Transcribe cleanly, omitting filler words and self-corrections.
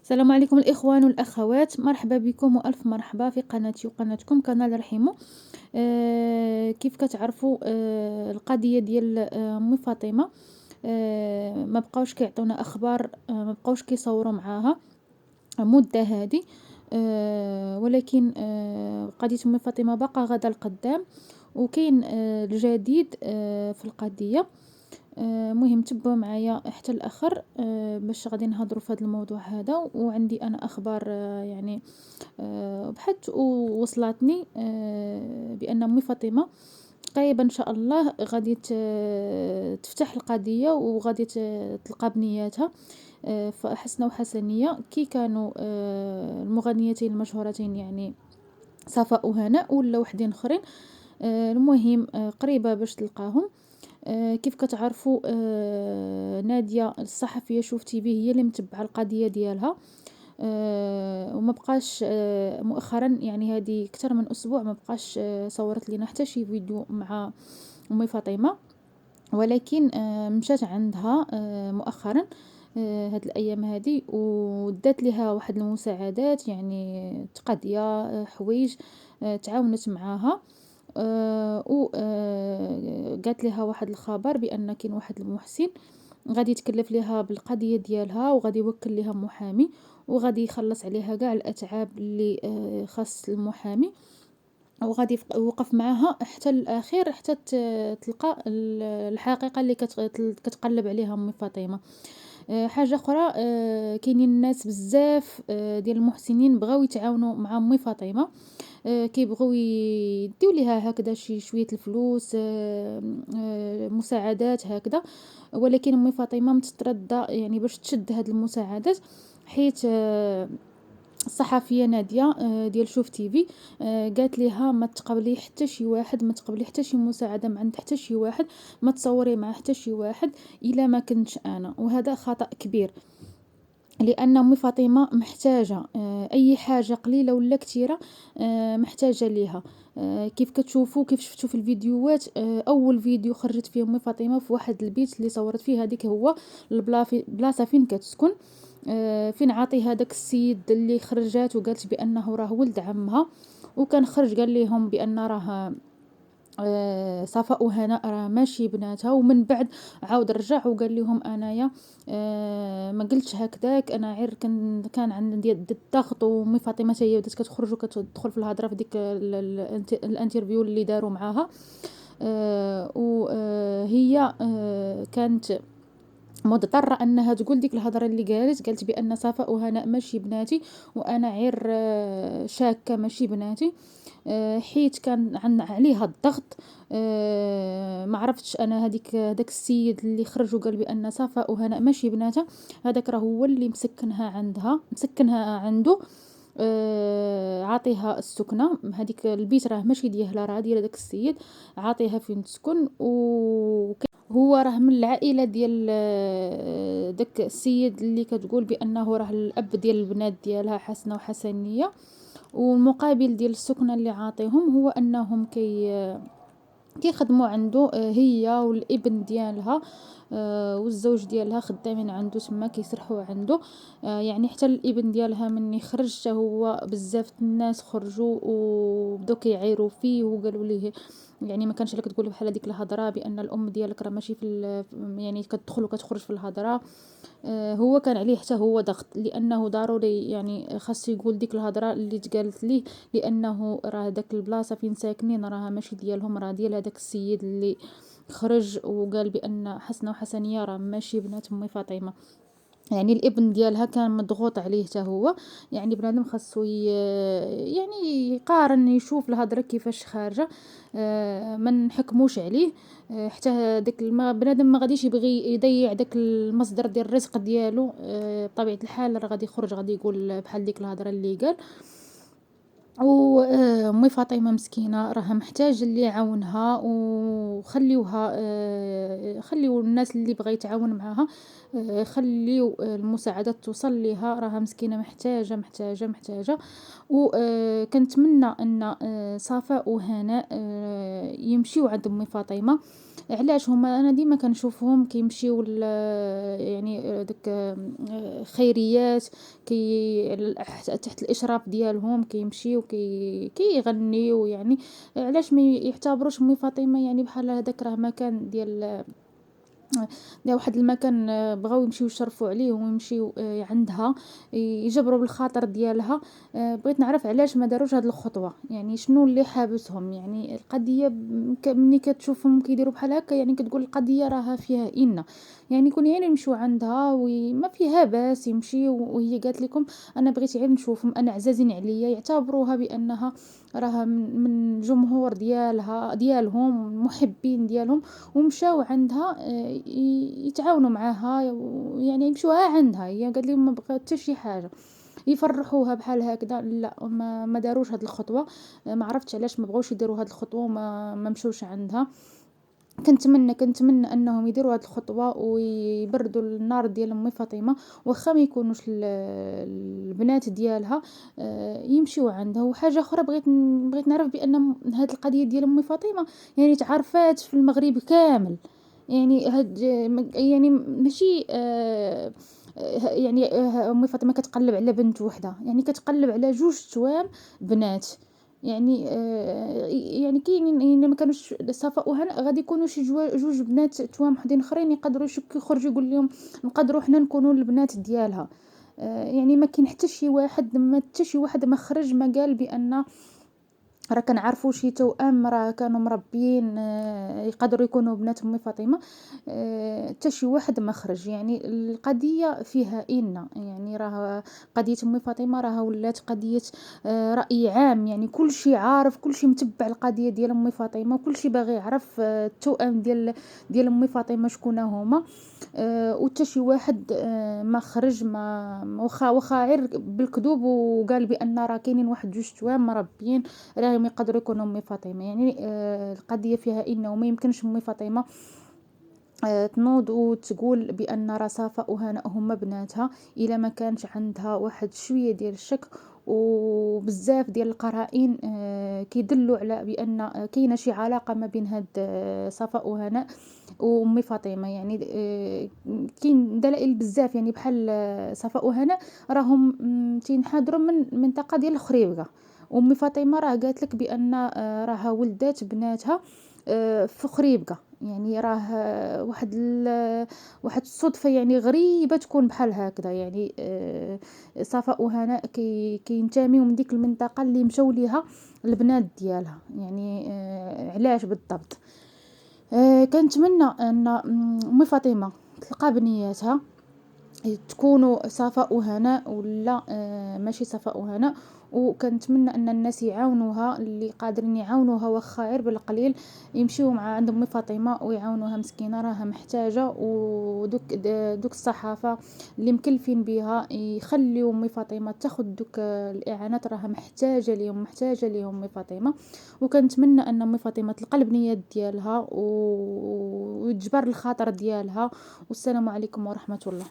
السلام عليكم الإخوان والأخوات، مرحبا بكم وألف مرحبا في قناتي وقناتكم قناة رحيمو. كيف كتعرفوا القضية ديال أمي فاطمة. ما بقاوش كيعطيونا أخبار، ما بقاوش كيصوروا معاها مدة هادي. ولكن قضية أمي فاطمة باقا غادا القدام، وكاين الجديد في القضية. مهم تبعوا معايا حتى الاخر باش غادي نهضروا في هذا الموضوع هذا. وعندي انا اخبار يعني بحثت ووصلتني بان امي فاطمه قريبا ان شاء الله غادي تفتح القضيه وغادي تلقى بنياتها. فحسنه وحسنيه كي كانوا المغنيتين المشهورتين، يعني صفاء وهناء ولا وحدين اخرين. المهم قريبه باش تلقاهم. كيف كتعرفوا نادية الصحفية شوف تي في هي اللي متبعه القضيه ديالها. وما بقاش مؤخرا، يعني هذه اكثر من اسبوع ما بقاش صورت لنا حتى شي فيديو مع امي فاطمه. ولكن مشات عندها مؤخرا هاد الايام هذه ودات لها واحد المساعدات، يعني تقضيه حوايج. تعاونت معاها و قالت لها واحد الخبر بان كاين واحد المحسن غادي يتكلف ليها بالقضيه ديالها، وغادي يوكل ليها محامي، وغادي يخلص عليها كاع الاتعاب اللي خاص المحامي، وغادي يوقف معاها حتى الاخير، حتى تلقى الحقيقه اللي كتقلب عليها امي فاطمه. حاجه اخرى، كاينين الناس بزاف ديال المحسنين بغاو يتعاونوا مع امي فاطمه. كيبغيو يديو ليها هكذا شي شويه الفلوس، مساعدات هكذا. ولكن امي فاطمه متردده يعني باش تشد هاد المساعدات، حيت الصحفيه ناديه ديال شوف تي في قالت ليها ما تقبلي حتى شي واحد، ما تقبلي حتى شي مساعده من عند حتى شي واحد، ما تصوري مع حتى شي واحد الا ما كنتش انا. وهذا خطا كبير، لان امي فاطمه محتاجه اي حاجه قليله ولا كثيره محتاجه ليها. كيف كتشوفوا، كيف شفتوا في الفيديوهات، اول فيديو خرجت فيه امي فاطمه في واحد البيت اللي صورت فيه هذيك هو البلاصه فين كتسكن. فين عاطي هذاك السيد اللي خرجات وقالت بانه راه ولد عمها، وكان خرج قال لهم بان راه صفاء وهناء راه ماشي بناتها. ومن بعد عاود رجع وقال لهم انايا ما قلتش هكذاك، انا غير كان عندي الضغط. ومي فاطمه هي بدات كتخرج وكتدخل في الهضره في ديك الانترفيو اللي داروا معاها. وهي كانت مضطرة انها تقول ديك الهضره اللي قالت بان صفاء وهناء ماشي بناتي، وانا غير شاكه ماشي بناتي. حيت كان عليها الضغط. ما عرفتش انا هذاك السيد اللي خرج وقال بان صفاء وهناء ماشي بناتها، هذاك راه هو اللي مسكنها عنده. عاطيها السكنه، هذيك البيت راه ماشي ديالها، راه ديال داك السيد. عاطيها فين تسكن، هو راه من العائله ديال داك السيد اللي كتقول بانه راه الاب ديال البنات ديالها حسنه وحسنيه. والمقابل ديال السكنه اللي عاطيهم هو انهم كيخدموا عنده هي والابن ديالها. والزوج ديالها خدامين عنده تما كيسرحوا عنده. يعني حتى الابن ديالها من خرج حتى هو بزاف الناس خرجوا وبداو كيعايروا فيه وقالوا ليه يعني ما كانش لك تقول بحال هذيك الهضره بان الام ديالك راه ماشي يعني كتدخل وكتخرج في الهضره. هو كان عليه حتى هو ضغط، لانه ضروري يعني خاص يقول ديك الهضره اللي تقالت ليه، لانه راه داك البلاصه فين ساكنين راها ماشي ديالهم، راه ديال هذاك السيد اللي خرج وقال بان حسنه وحسنيه راه ماشي بنات امي فاطمه. يعني الابن ديالها كان مضغوط عليه حتى هو. يعني بنادم خاصو يعني يقارن يشوف الهضره كيفاش خارجه. ما نحكموش عليه. حتى داك بنادم ما غاديش يبغي يضيع داك المصدر ديال الرزق ديالو. بطبيعه الحال راه غادي يخرج غادي يقول بحال ديك الهضره اللي قال. وامي فاطمه مسكينه راها محتاج اللي يعاونها، وخليوها خليو الناس اللي بغى يتعاون معاها خلّيو المساعدات توصل ليها، راها مسكينة محتاجة، محتاجة، محتاجة. و كنتمنى أن صفاء وهناء يمشيو عند أمي فاطمة. علاش؟ هُما أنا ديما كنشوفهم كيمشيو يعني ديك خيريات، تحت الإشراف ديالهم كيمشيو كيغنيو يعني. علاش ما يعتبروش أمي فاطمة يعني بحال هداك راه مكان ديال واحد المكان، بغاو يمشيو يشرفوا عليه ويمشيو عندها، يجبروا بالخاطر ديالها. بغيت نعرف علاش ما داروش هاد الخطوة، يعني شنو اللي حابسهم؟ يعني القضية ملي كتشوفهم كيديروا بحال هكا يعني كتقول القضية راها فيها إن، يعني كون يعني يمشيو عندها وما فيها باس يمشيو، وهي قالت لكم أنا بغيت غير نشوفهم، أنا عزازين عليا، يعتبروها بأنها راها من جمهور ديالهم، محبين ديالهم، ومشاو عندها يتعاونوا معاها، يعني يمشوها عندها. هي قالت لهم ما بغات حتى شي حاجه يفرحوها بحال هكذا، لا ما داروش هاد الخطوه. ما عرفتش علاش ما بغاوش يديروا هاد الخطوه وما مشوش عندها. كنتمنى انهم يديروا هاد الخطوه ويبردوا النار ديال امي فاطمه، واخا ما يكونوش البنات ديالها، يمشيو عندها. وحاجه اخرى بغيت نعرف بان هاد القضيه ديال امي فاطمه يعني تعرفات في المغرب كامل. يعني يعني ماشي يعني امي فاطمه كتقلب على بنت وحده، يعني كتقلب على جوج توام بنات. يعني يعني كاينين يعني ما كانوش صفاء وهنا غادي يكونوا شي جوج بنات توام وحدين اخرين يقدروا يخرجوا يقول لهم نقدروا حنا نكونوا البنات ديالها. يعني ما كاين حتى شي واحد ما خرج ما قال بان راه كنعرفوا شي توأم راه كانوا مربيين يقدروا يكونوا بنات امي فاطمه. حتى شي واحد ما خرج. يعني القضيه فيها يعني راه قضيه امي فاطمه راه ولات قضيه راي عام، يعني كل شي عارف، كل شي متبع القضيه ديال امي فاطمه، وكل شي باغي يعرف التوأم ديال امي فاطمه شكون هما. وحتى شي واحد ما خرج، ما واخا غير بالكذوب وقال بان راه كاينين واحد جوج توام مربيين راهم يقدروا يكونوا امي فاطمه. يعني القضيه فيها انه ما يمكنش امي فاطمه تنوض وتقول بان راه صفاء وهناء هما بناتها الا ما كانش عندها واحد شويه ديال الشك وبزاف ديال القرائن كيدلوا على بان كاينه شي علاقه ما بين هاد صفاء وهناء وامي فاطمه. يعني كاين دلائل بزاف، يعني بحال صفاء وهناء راهم تينحدروا من منطقه ديال الخريبكه، وامي فاطمه راه قالت لك بان راها ولدات بناتها في خريبكه. يعني راه واحد الصدفه يعني غريبه تكون بحال هكذا. يعني صفاء وهناء كينتميو من ديك المنطقه اللي مشاو ليها البنات ديالها. يعني علاش بالضبط؟ كنتمنى ان امي فاطمه تلقى بنياتها تكونوا صفاء وهناء ولا ماشي صفاء وهناء. وكنتمنى ان الناس يعاونوها، اللي قادرين يعاونوها واخا غير بالقليل يمشيو مع عند امي فاطمه ويعاونوها، مسكينه راها محتاجه. دوك الصحافه اللي مكلفين بها يخليو امي فاطمه تاخذ دوك الاعانات، راها محتاجه ليهم امي فاطمه. وكنتمنى ان امي فاطمه تلقى البنيات ديالها وتجبر الخاطر ديالها. والسلام عليكم ورحمه الله.